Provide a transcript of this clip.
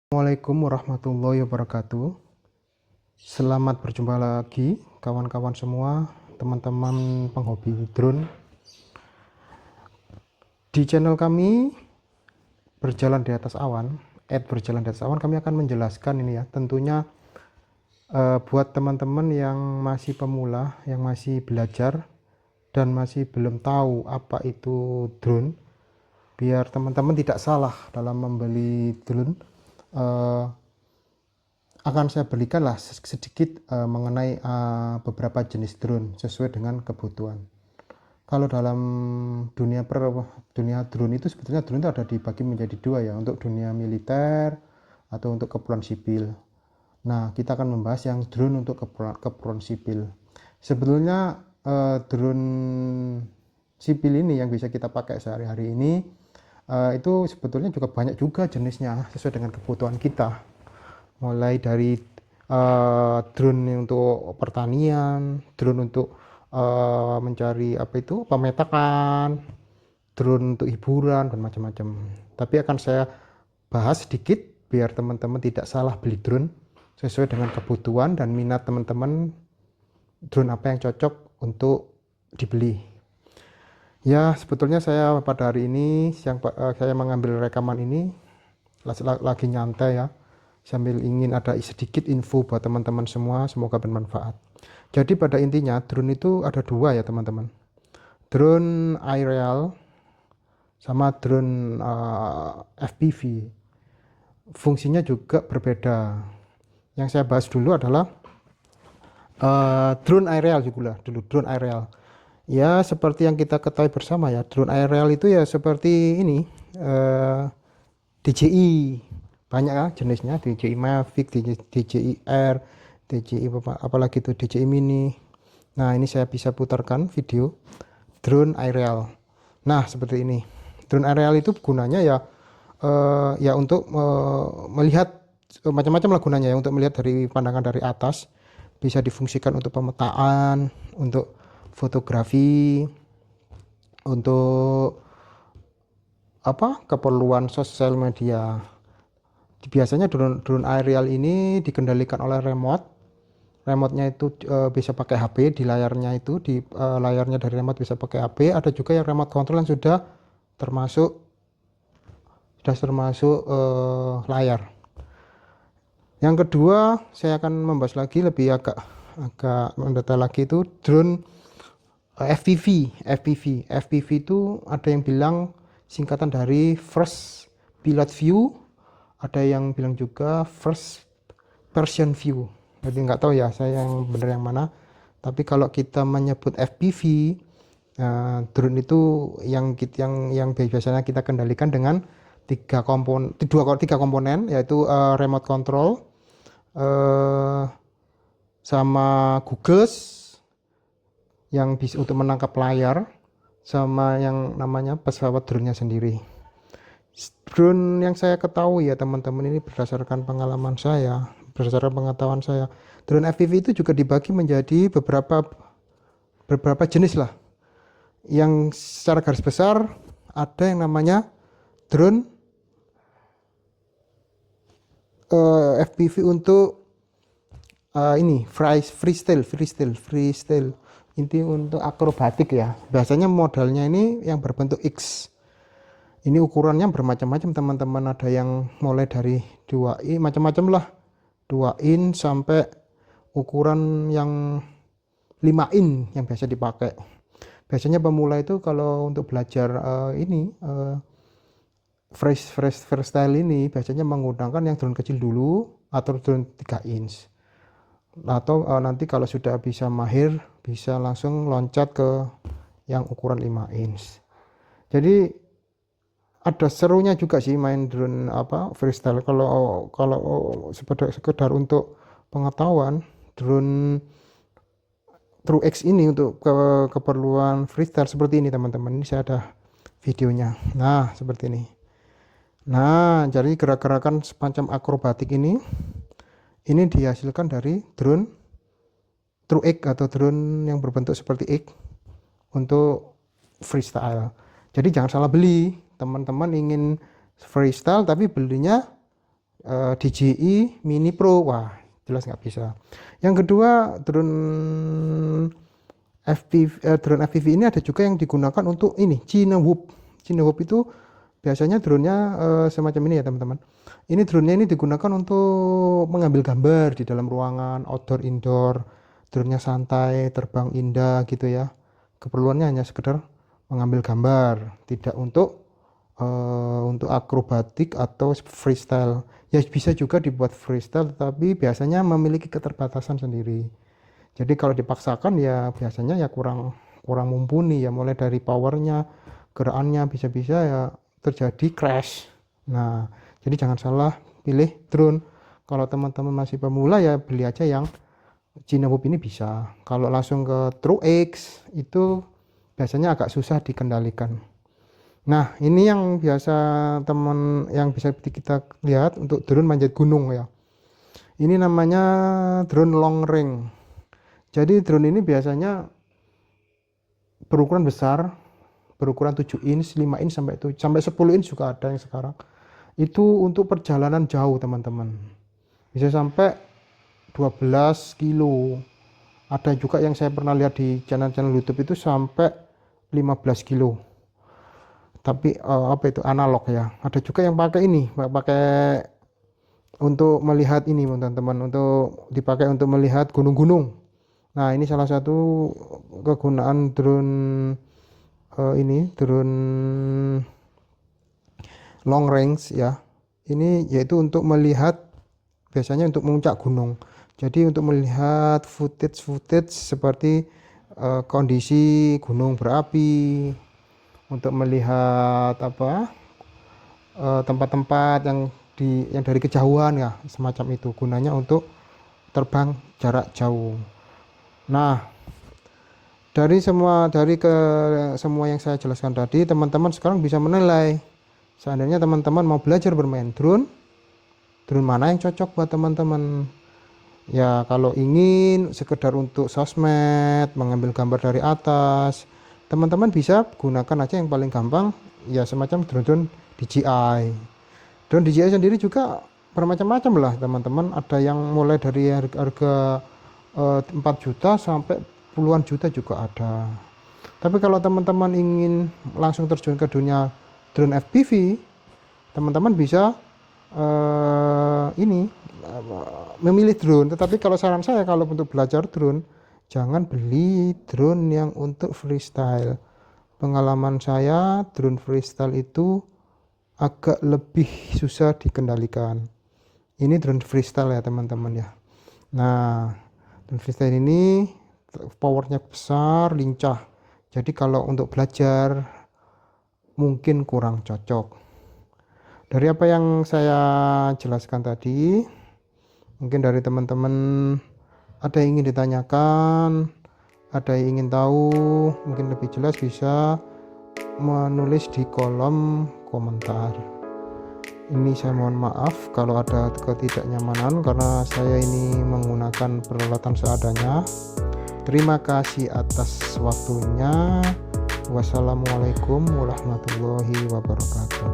Assalamualaikum warahmatullahi wabarakatuh. Selamat berjumpa lagi kawan-kawan semua, teman-teman penghobi drone. Di channel kami Berjalan di Atas Awan, Berjalan di Atas Awan, kami akan menjelaskan ini ya, tentunya buat teman-teman yang masih pemula, yang masih belajar dan masih belum tahu apa itu drone, biar teman-teman tidak salah dalam membeli drone. Akan saya berikanlah sedikit mengenai beberapa jenis drone sesuai dengan kebutuhan. Kalau dalam dunia drone itu sebetulnya drone itu ada dibagi menjadi dua ya, untuk dunia militer atau untuk keperluan sipil. Nah, kita akan membahas yang drone untuk keperluan sipil. Sebetulnya drone sipil ini yang bisa kita pakai sehari-hari ini itu sebetulnya juga banyak juga jenisnya sesuai dengan kebutuhan kita. Mulai dari drone untuk pertanian, drone untuk mencari pemetakan, drone untuk hiburan dan macam-macam. Tapi akan saya bahas sedikit biar teman-teman tidak salah beli drone sesuai dengan kebutuhan dan minat teman-teman, drone apa yang cocok untuk dibeli. Ya, sebetulnya saya pada hari ini saya mengambil rekaman ini lagi nyantai ya, sambil ingin ada sedikit info buat teman-teman semua, semoga bermanfaat. Jadi pada intinya drone itu ada dua ya teman-teman, drone aerial sama drone FPV. Fungsinya juga berbeda. Yang saya bahas dulu adalah drone aerial drone aerial. Ya seperti yang kita ketahui bersama ya, drone aerial itu ya seperti ini, DJI. Banyak ya jenisnya, DJI Mavic, DJI Air, DJI apalagi itu DJI Mini. Nah, ini saya bisa putarkan video drone aerial. Nah, seperti ini. Drone aerial itu gunanya ya untuk melihat macam-macam lah gunanya ya, untuk melihat dari pandangan dari atas. Bisa difungsikan untuk pemetaan, untuk fotografi, untuk keperluan sosial media. Biasanya drone aerial ini dikendalikan oleh remotenya itu bisa pakai HP, di layarnya itu layarnya dari remote bisa pakai HP. Ada juga yang remote control yang sudah termasuk layar. Yang kedua, saya akan membahas lagi lebih agak mendetail lagi, itu drone FPV. FPV itu ada yang bilang singkatan dari First Pilot View, ada yang bilang juga First Person View. Jadi nggak tahu ya saya yang benar yang mana. Tapi kalau kita menyebut FPV, drone itu yang biasanya kita kendalikan dengan tiga komponen, yaitu remote control, sama Google yang bisa untuk menangkap layar, sama yang namanya pesawat drone-nya sendiri. Drone yang saya ketahui ya teman-teman, ini berdasarkan pengalaman saya, berdasarkan pengetahuan saya, drone FPV itu juga dibagi menjadi beberapa jenis lah. Yang secara garis besar ada yang namanya drone FPV untuk freestyle. Ini untuk akrobatik ya. Biasanya modelnya ini yang berbentuk X. Ini ukurannya bermacam-macam teman-teman. Ada yang mulai dari 2 in, macam-macam lah. 2 in sampai ukuran yang 5 in yang biasa dipakai. Biasanya pemula itu kalau untuk belajar freestyle ini biasanya menggunakan yang drone kecil dulu atau drone 3 inch. Atau nanti kalau sudah bisa mahir bisa langsung loncat ke yang ukuran 5 inch. Jadi ada serunya juga sih main drone freestyle. Kalau sekedar untuk pengetahuan, drone True X ini untuk keperluan freestyle seperti ini teman-teman. Ini saya ada videonya. Nah, seperti ini. Nah, jadi gerak-gerakan semacam akrobatik ini dihasilkan dari drone True X atau drone yang berbentuk seperti X untuk freestyle. Jadi jangan salah beli, teman-teman ingin freestyle tapi belinya DJI Mini Pro, wah jelas nggak bisa. Yang kedua, drone FPV ini ada juga yang digunakan untuk ini, Cinewoop. Cinewoop itu biasanya drone-nya semacam ini ya teman-teman. Ini drone-nya ini digunakan untuk mengambil gambar di dalam ruangan, outdoor, indoor. Drone-nya santai, terbang indah gitu ya. Keperluannya hanya sekedar mengambil gambar, tidak untuk akrobatik atau freestyle. Ya bisa juga dibuat freestyle, tapi biasanya memiliki keterbatasan sendiri. Jadi kalau dipaksakan ya biasanya ya kurang mumpuni ya, mulai dari powernya, gerakannya bisa-bisa ya terjadi crash. Nah, jadi jangan salah pilih drone. Kalau teman-teman masih pemula ya beli aja yang Cinewoop ini bisa. Kalau langsung ke TrueX itu biasanya agak susah dikendalikan. Nah, ini yang biasa yang bisa kita lihat untuk drone manjat gunung ya. Ini namanya drone long range. Jadi drone ini biasanya berukuran besar, berukuran 7 inch, 5 inch sampai 10 inch juga ada yang sekarang. Itu untuk perjalanan jauh, teman-teman. Bisa sampai 12 kilo. Ada juga yang saya pernah lihat di channel-channel YouTube itu sampai 15 kilo. Tapi apa itu analog ya. Ada juga yang pakai ini, pakai untuk melihat ini teman-teman, untuk dipakai untuk melihat gunung-gunung. Nah, ini salah satu kegunaan drone drone long range ya. Ini yaitu untuk melihat, biasanya untuk memuncak gunung. Jadi untuk melihat footage seperti kondisi gunung berapi, untuk melihat tempat-tempat yang dari kejauhan ya, semacam itu. Gunanya untuk terbang jarak jauh. Nah, dari semua yang saya jelaskan tadi, teman-teman sekarang bisa menilai. Seandainya teman-teman mau belajar bermain drone mana yang cocok buat teman-teman. Ya, kalau ingin sekedar untuk sosmed, mengambil gambar dari atas, teman-teman bisa gunakan aja yang paling gampang, ya semacam drone DJI. Drone DJI sendiri juga bermacam-macam lah teman-teman. Ada yang mulai dari harga 4 juta sampai puluhan juta juga ada. Tapi kalau teman-teman ingin langsung terjun ke dunia drone FPV, teman-teman bisa memilih drone. Tetapi kalau saran saya, kalau untuk belajar drone, jangan beli drone yang untuk freestyle. Pengalaman saya, drone freestyle itu agak lebih susah dikendalikan. Ini drone freestyle ya teman-teman ya. Nah, drone freestyle ini powernya besar, lincah. Jadi kalau untuk belajar mungkin kurang cocok. Dari apa yang saya jelaskan tadi, mungkin dari teman-teman ada yang ingin ditanyakan, ada yang ingin tahu, mungkin lebih jelas bisa menulis di kolom komentar. Ini saya mohon maaf kalau ada ketidaknyamanan karena saya ini menggunakan peralatan seadanya. Terima kasih atas waktunya. Wassalamualaikum warahmatullahi wabarakatuh.